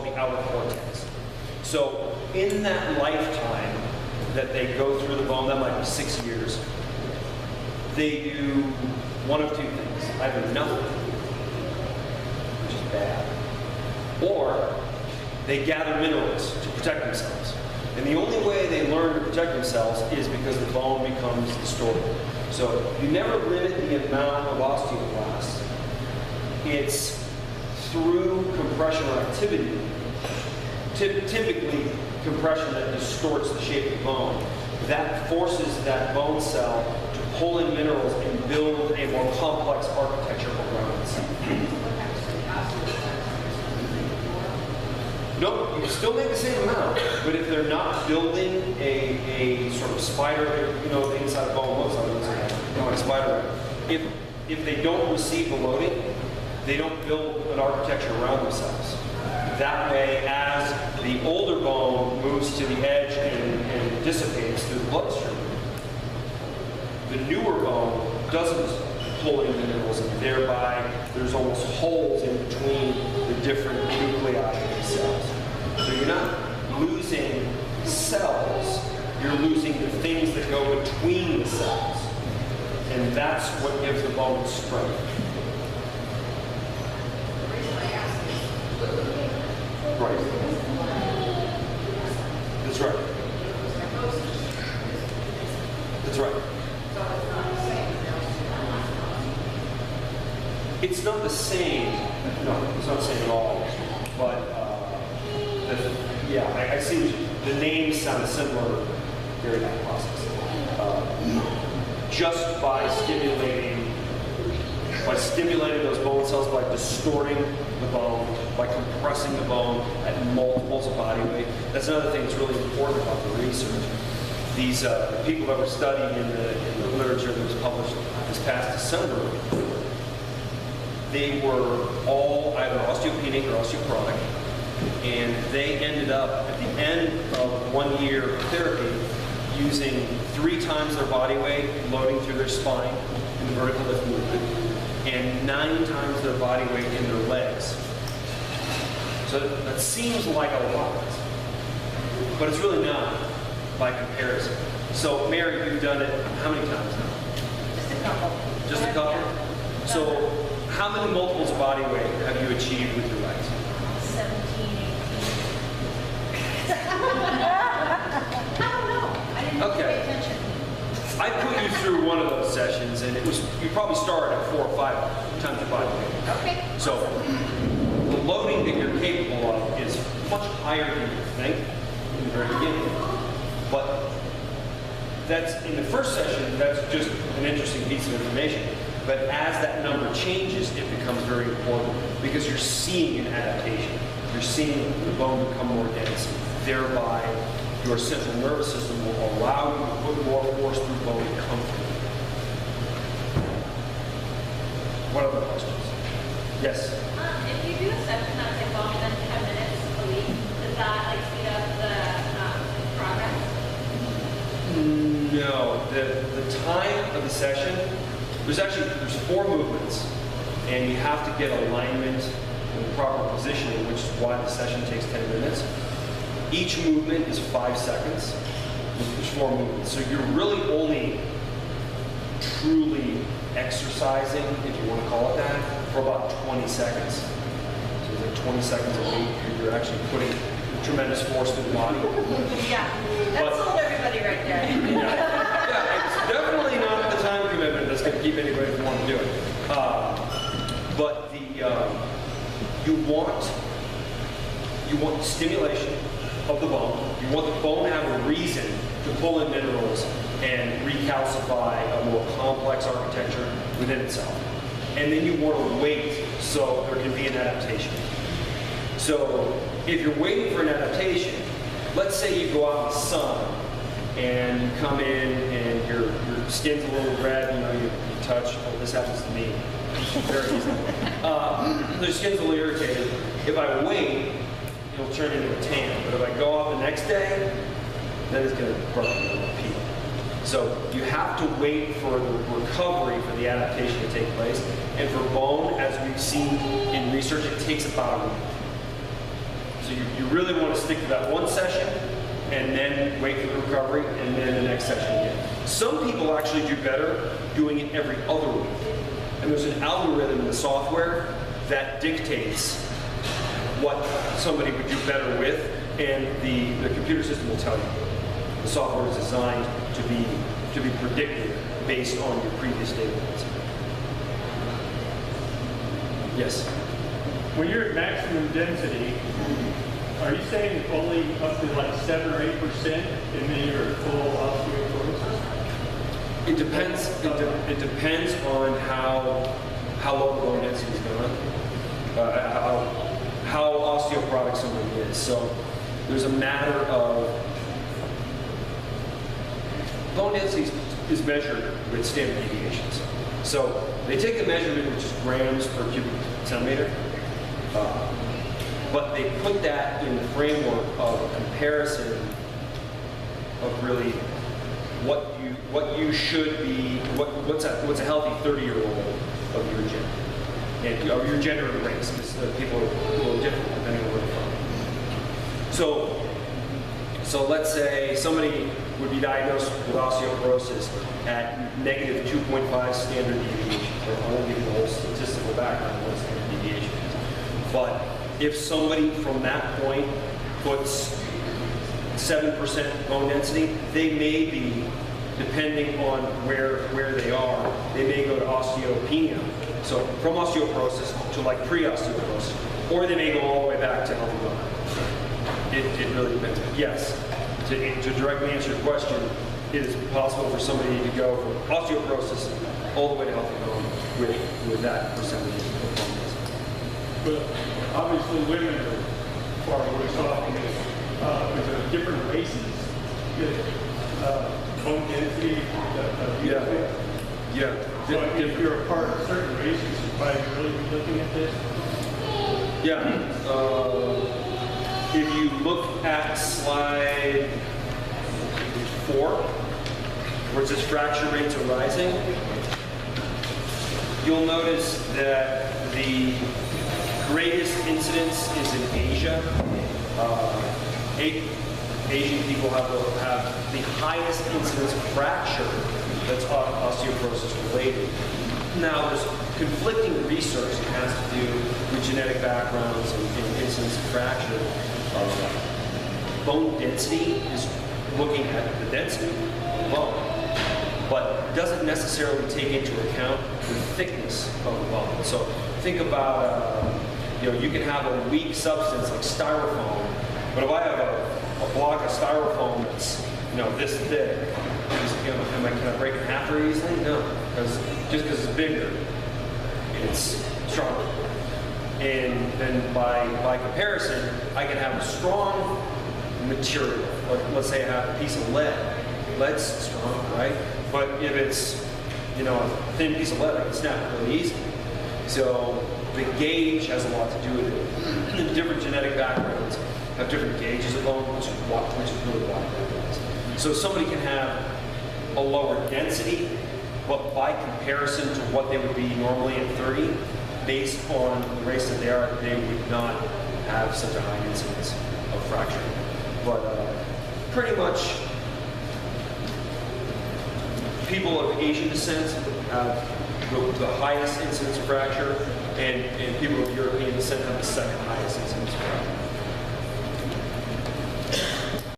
the outer cortex. So in that lifetime that they go through the bone, that might be 6 years, they do one of two things. Either nothing, which is bad, or they gather minerals to protect themselves. And the only way they learn to protect themselves is because the bone becomes distorted. So you never limit the amount of osteoblasts. It's through compression or activity, typically compression that distorts the shape of the bone, that forces that bone cell to pull in minerals and build a more complex architecture around itself. No, you can still make the same amount, but if they're not building a sort of spider, you know, the inside of bone looks like, you know, a spider web. If they don't receive the loading, they don't build an architecture around themselves. That way, as the older bone moves to the edge and dissipates through the bloodstream, the newer bone doesn't pull in minerals, and thereby there's almost holes in between the different nuclei of the cells. So you're not losing cells, you're losing the things that go between the cells. And that's what gives the bone strength. Right. That's right. That's right. It's not the same. No, it's not the same at all. But yeah, I see. The names sound similar during that process. Just by stimulating those bone cells, by distorting the bone, by compressing the bone at multiples of body weight. That's another thing that's really important about the research. These people that were studying in the literature that was published this past December, they were all either osteopenic or osteoporotic, and they ended up at the end of 1 year of therapy using 3 times their body weight loading through their spine in the vertical lift movement, and 9 times their body weight in their legs. So that seems like a lot, but it's really not by comparison. So Mary, you've done it how many times now? Just a couple. Just a couple? Yeah. So how many multiples of body weight have you achieved with your legs? 17, 18. I don't know. I didn't really pay attention. I put you through one of those sessions, and it was, you probably started at 4 or 5 times your body weight. Okay. So the loading that you're capable of is much higher than you think in the very beginning. But that's, in the first session, that's just an interesting piece of information. But as that number changes, it becomes very important because you're seeing an adaptation. You're seeing the bone become more dense. Thereby, your central nervous system will allow you to put more force through bone comfortably. What other questions? Yes? If you do a session that's like longer than 10 minutes a week, does that like speed up the progress? No. The time of the session, there's 4 movements, and you have to get alignment in the proper positioning, which is why the session takes 10 minutes. Each movement is 5 seconds. There's 4 movements. So you're really only truly exercising, if you want to call it that, for about 20 seconds. So it's like 20 seconds a week, you're actually putting tremendous force through the body. Yeah, that sold everybody right there. Yeah, it's definitely not the time commitment that's going to keep anybody from wanting to do it. But you want stimulation of the bone. You want the bone to have a reason to pull in minerals and recalcify a more complex architecture within itself. And then you want to wait so there can be an adaptation. So if you're waiting for an adaptation, let's say you go out in the sun and you come in and your skin's a little red, you know, you touch, oh, this happens to me very easily. Your skin's a little irritated. If I wait, it'll turn into a tan. But if I go out the next day, then it's going to burn and peel. So you have to wait for the recovery for the adaptation to take place. And for bone, as we've seen in research, it takes about a week. So you really want to stick to that one session and then wait for the recovery and then the next session again. Some people actually do better doing it every other week. And there's an algorithm in the software that dictates what somebody would do better with, and the computer system will tell you. The software is designed to be predictive based on your previous data points. Yes? When you're at maximum density, are you saying only up to like 7 or 8% and then you're at full osteoporosis? It depends. It depends on how low the bone density is going, how osteoporotic somebody is. So there's a matter of bone density is measured with standard deviations. So they take a measurement which is grams per cubic centimeter, but they put that in the framework of a comparison of really what you should be, what's a healthy 30-year-old of your gender, and of your gender and race, because people are a little different depending on where they're from. So let's say somebody would be diagnosed with osteoporosis at negative 2.5 standard deviations. I won't give you the whole statistical background of what standard deviation is. But if somebody from that point puts 7% bone density, they may be, depending on where they are, they may go to osteopenia. So from osteoporosis to like pre-osteoporosis, or they may go all the way back to healthy bone. It really depends. Yes, to directly answer your question, it is possible for somebody to go from osteoporosis all the way to healthy bone with that percentage of bone density. But obviously women are far worse off because there's different races. Bone density. Yeah. So if you're a part of certain races, you probably really be looking at this. Yeah. If you look at slide 4, where it says fracture rates are rising, you'll notice that the greatest incidence is in Asia. Asian people have the highest incidence of fracture that's osteoporosis related. Now, there's conflicting research that has to do with genetic backgrounds and incidence of fracture. Bone density is looking at the density of bone, but doesn't necessarily take into account the thickness of the bone. So think about, you can have a weak substance like styrofoam, but if I have a block of styrofoam that's, this thick, can I break it in half very easily? No, just because it's bigger, it's stronger. And then by comparison, I can have a strong material. Let's say I have a piece of lead. Lead's strong, right? But if it's, a thin piece of lead, I can snap it really easily. So the gauge has a lot to do with it. The different genetic backgrounds have different gauges of bone, which is really wide. So somebody can have a lower density, but by comparison to what they would be normally at 30, based on the race that they are, they would not have such a high incidence of fracture. But pretty much, people of Asian descent have the highest incidence of fracture, and people of European descent have the second highest incidence of fracture.